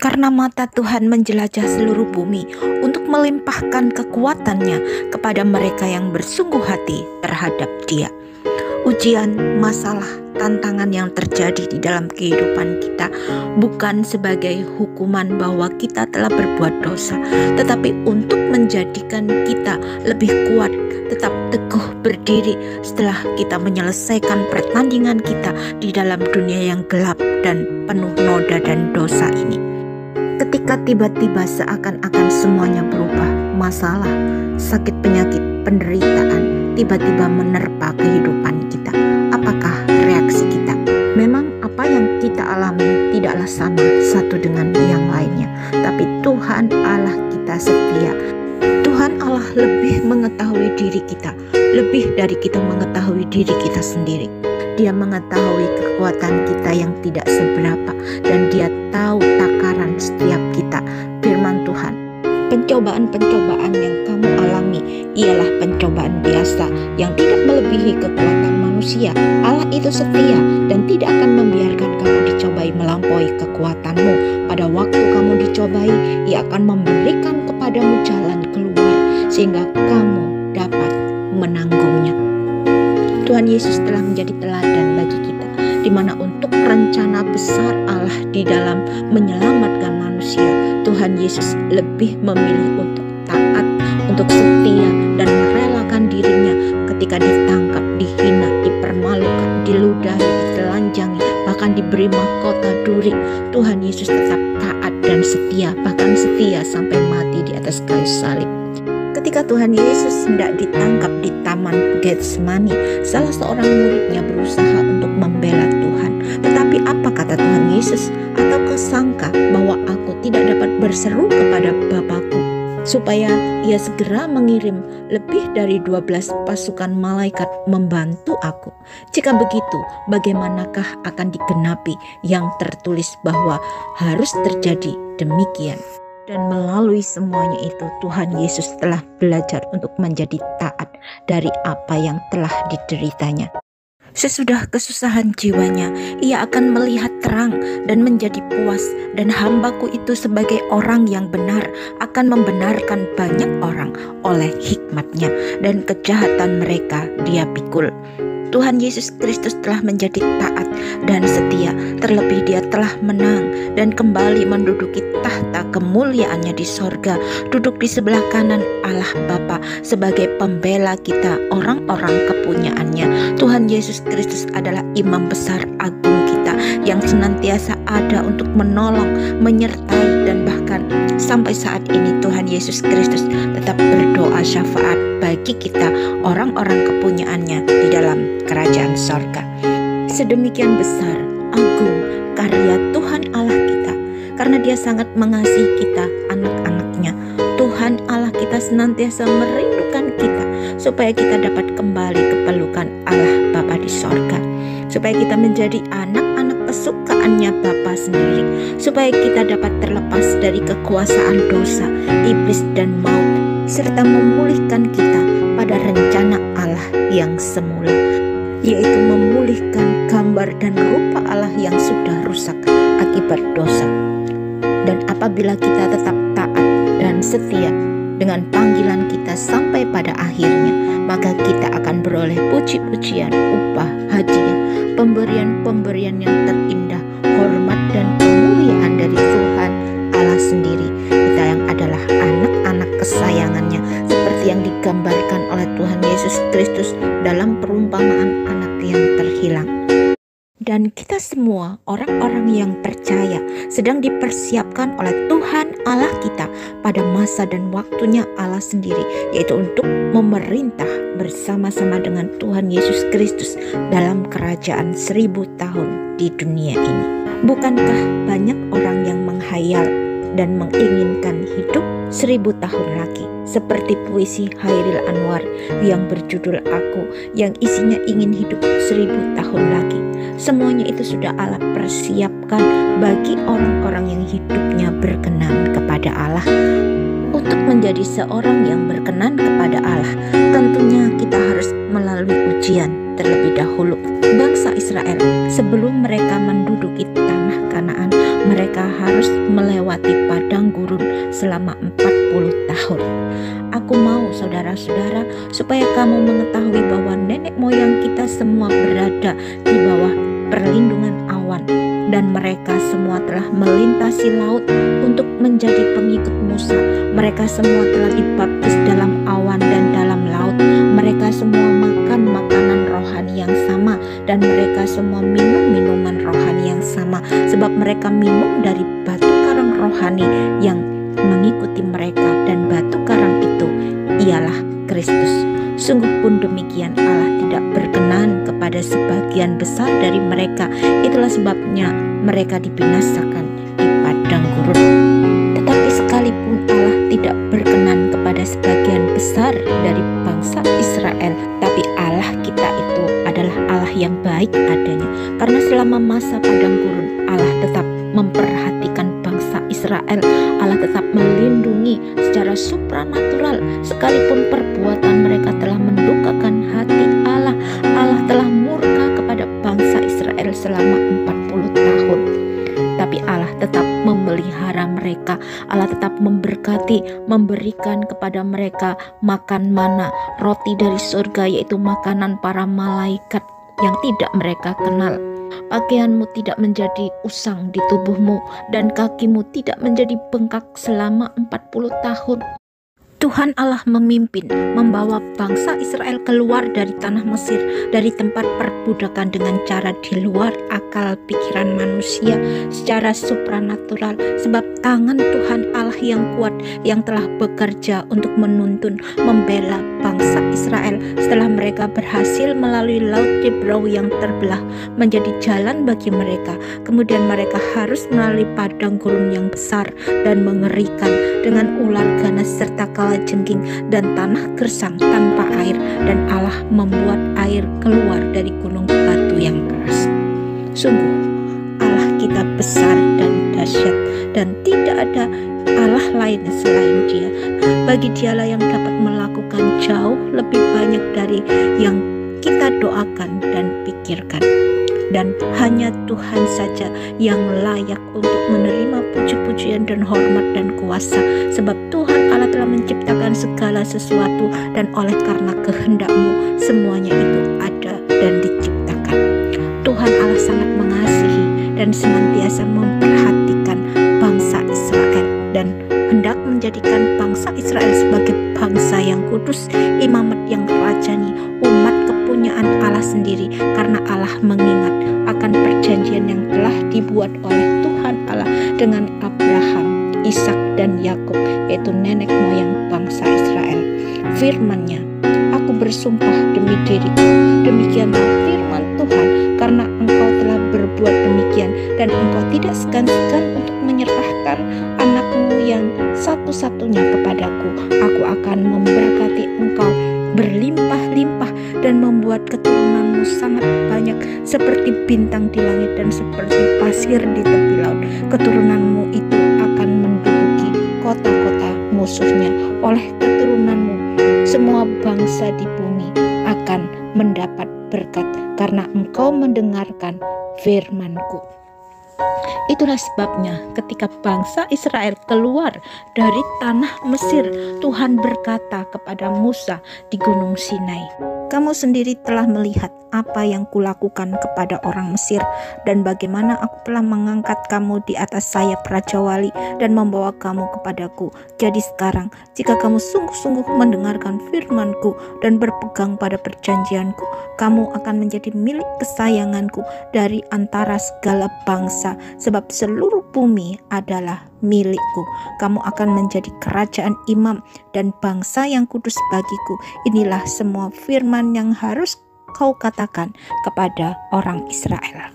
Karena mata Tuhan menjelajah seluruh bumi untuk melimpahkan kekuatannya kepada mereka yang bersungguh hati terhadap Dia. Ujian, masalah, tantangan yang terjadi di dalam kehidupan kita bukan sebagai hukuman bahwa kita telah berbuat dosa, tetapi untuk menjadikan kita lebih kuat, tetap teguh berdiri setelah kita menyelesaikan pertandingan kita di dalam dunia yang gelap dan penuh noda dan dosa ini. Ketika tiba-tiba seakan-akan semuanya berubah, masalah, sakit penyakit, penderitaan tiba-tiba menerpa kehidupan kita. Apakah reaksi kita? Memang apa yang kita alami tidaklah sama satu dengan yang lainnya, tapi Tuhan Allah kita setia. Tuhan Allah lebih mengetahui diri kita, lebih dari kita mengetahui diri kita sendiri. Dia mengetahui kekuatan kita yang tidak seberapa, dan Dia tahu takaran setiap kita. Firman Tuhan, pencobaan-pencobaan yang kamu alami ialah pencobaan biasa yang tidak melebihi kekuatan manusia. Allah itu setia dan tidak akan membiarkan kamu dicobai melampaui kekuatanmu. Pada waktu kamu dicobai, Ia akan memberikan kepadamu jalan keluar sehingga kamu dapat menanggungnya. Tuhan Yesus telah menjadi teladan bagi kita, di mana untuk rencana besar Allah di dalam menyelamatkan manusia, Tuhan Yesus lebih memilih untuk taat, untuk setia, dan merelakan dirinya ketika ditangkap, dihina, dipermalukan, diludahi, ditelanjangi, bahkan diberi mahkota duri. Tuhan Yesus tetap taat dan setia, bahkan setia sampai mati di atas kayu salib. Ketika Tuhan Yesus hendak ditangkap di Taman Getsemani, salah seorang muridnya berusaha untuk membela Tuhan. Tetapi apa kata Tuhan Yesus? Ataukah sangka bahwa aku tidak dapat berseru kepada Bapa-Ku supaya Ia segera mengirim lebih dari 12 pasukan malaikat membantu aku? Jika begitu, bagaimanakah akan digenapi yang tertulis bahwa harus terjadi demikian? Dan melalui semuanya itu, Tuhan Yesus telah belajar untuk menjadi taat dari apa yang telah dideritanya. Sesudah kesusahan jiwanya, Ia akan melihat terang dan menjadi puas, dan hambaku itu sebagai orang yang benar akan membenarkan banyak orang oleh hikmat-Nya, dan kejahatan mereka Dia pikul. Tuhan Yesus Kristus telah menjadi taat dan setia, terlebih Dia telah menang dan kembali menduduki tahta kemuliaannya di sorga, duduk di sebelah kanan Allah Bapa sebagai pembela kita, orang-orang kepunyaannya. Tuhan Yesus Kristus adalah imam besar agung kita yang senantiasa ada untuk menolong, menyertai, dan bahkan sampai saat ini Tuhan Yesus Kristus tetap berdoa syafaat bagi kita, orang-orang kepunyaannya di dalam kerajaan sorga. Sedemikian besar, agung karya Tuhan Allah kita, karena Dia sangat mengasihi kita, anak-anaknya. Tuhan Allah kita senantiasa merindukan kita supaya kita dapat kembali ke pelukan Allah Bapa di sorga, supaya kita menjadi anak-anak kesukaannya Bapa sendiri, supaya kita dapat terlepas dari kekuasaan dosa, iblis, dan maut, serta memulihkan kita pada rencana Allah yang semula, yaitu memulihkan gambar dan rupa Allah yang sudah rusak akibat dosa. Dan apabila kita tetap taat dan setia dengan panggilan kita sampai pada akhirnya, maka kita akan beroleh puji-pujian, upah, hadiah, pemberian-pemberian yang terindah, hormat dan kemuliaan dari Tuhan Allah sendiri, kita yang adalah anak-anak kesayangannya, seperti yang digambarkan oleh Tuhan Yesus Kristus dalam perumpamaan anak yang terhilang. Dan kita semua, orang-orang yang percaya, sedang dipersiapkan oleh Tuhan Allah kita pada masa dan waktunya Allah sendiri, yaitu untuk memerintah bersama-sama dengan Tuhan Yesus Kristus dalam kerajaan 1000 tahun di dunia ini. Bukankah banyak orang yang menghayal dan menginginkan hidup 1000 tahun lagi, seperti puisi Hairil Anwar yang berjudul Aku, yang isinya ingin hidup 1000 tahun lagi. Semuanya itu sudah Allah persiapkan bagi orang-orang yang hidupnya berkenan kepada Allah. Untuk menjadi seorang yang berkenan kepada Allah, tentunya kita harus melalui ujian terlebih dahulu. Bangsa Israel sebelum mereka menduduki tanah Kanaan, mereka harus melewati padang gurun selama 40 tahun. Aku mau saudara-saudara supaya kamu mengetahui bahwa nenek moyang kita semua berada di bawah perlindungan awan, dan mereka semua telah melintasi laut untuk menjadi pengikut Musa. Mereka semua telah dibaptis dalam awan dan dalam laut. Mereka semua makan makanan rohani yang sama, dan mereka semua minum minuman rohani yang sama, sebab mereka minum dari batu karang rohani yang mengikuti mereka, dan batu karang itu ialah Kristus. Sungguh pun demikian, Allah tidak berkenan kepada sebagian besar dari mereka. Itulah sebabnya mereka dibinasakan di padang gurun. Tetapi sekalipun Allah tidak berkenan kepada sebagian besar dari bangsa Israel, tapi Allah kita itu adalah Allah yang baik adanya. Karena selama masa padang gurun, Allah tetap memperhatikan bangsa Israel. Allah tetap melindungi secara supranatural, sekalipun perbuatan mereka telah mendukakan hati Allah. Allah telah murka kepada bangsa Israel selama 40 tahun. Tapi Allah tetap memelihara mereka. Allah tetap memberkati, memberikan kepada mereka makan mana, roti dari surga, yaitu makanan para malaikat yang tidak mereka kenal. Pakaianmu tidak menjadi usang di tubuhmu, dan kakimu tidak menjadi bengkak selama 40 tahun. Tuhan Allah memimpin, membawa bangsa Israel keluar dari tanah Mesir, dari tempat perbudakan dengan cara di luar akal pikiran manusia, secara supranatural, sebab tangan Tuhan Allah yang kuat yang telah bekerja untuk menuntun, membela bangsa Israel setelah mereka berhasil melalui laut Tibrau yang terbelah menjadi jalan bagi mereka. Kemudian mereka harus melalui padang gurun yang besar dan mengerikan dengan ular ganas serta kalajengking dan tanah gersang tanpa air, dan Allah membuat air keluar dari gunung batu yang keras. Sungguh Allah kita besar dan dahsyat, dan tidak ada Allah lain selain Dia. Bagi Dialah yang dapat melakukan jauh lebih banyak dari yang kita doakan dan pikirkan. Dan hanya Tuhan saja yang layak untuk menerima puji-pujian dan hormat dan kuasa, sebab Tuhan Allah telah menciptakan segala sesuatu, dan oleh karena kehendak-Mu semuanya itu ada dan diciptakan. Tuhan Allah sangat mengasihi dan senantiasa memperhatikan bangsa Israel, dan hendak menjadikan bangsa Israel sebagai bangsa yang kudus, imamat yang rajani, umat kepunyaan Allah sendiri, karena Allah mengingat akan perjanjian yang telah dibuat oleh Tuhan Allah dengan Abraham, Ishak dan Yakub, yaitu nenek moyang bangsa Israel. Firman-Nya, aku bersumpah demi diriku, demikianlah firman Tuhan, karena engkau telah berbuat demikian, dan engkau tidak segan-segan untuk menyerahkan anakmu yang satu-satunya kepadaku, aku akan memberkati engkau berlimpah-limpah dan membuat keturunanmu sangat banyak seperti bintang di langit dan seperti pasir di tepi laut. Keturunanmu itu akan menduduki kota-kota musuhnya. Oleh keturunanmu semua bangsa di bumi akan mendapat berkat, karena engkau mendengarkan firman-Ku. Itulah sebabnya ketika bangsa Israel keluar dari tanah Mesir, Tuhan berkata kepada Musa di Gunung Sinai, kamu sendiri telah melihat apa yang kulakukan kepada orang Mesir, dan bagaimana aku telah mengangkat kamu di atas sayap Raja Wali dan membawa kamu kepadaku. Jadi sekarang, jika kamu sungguh-sungguh mendengarkan firman-Ku dan berpegang pada perjanjian-Ku, kamu akan menjadi milik kesayangan-Ku dari antara segala bangsa, sebab seluruh bumi adalah milikku. Kamu akan menjadi kerajaan imam dan bangsa yang kudus bagiku. Inilah semua firman yang harus kau katakan kepada orang Israel.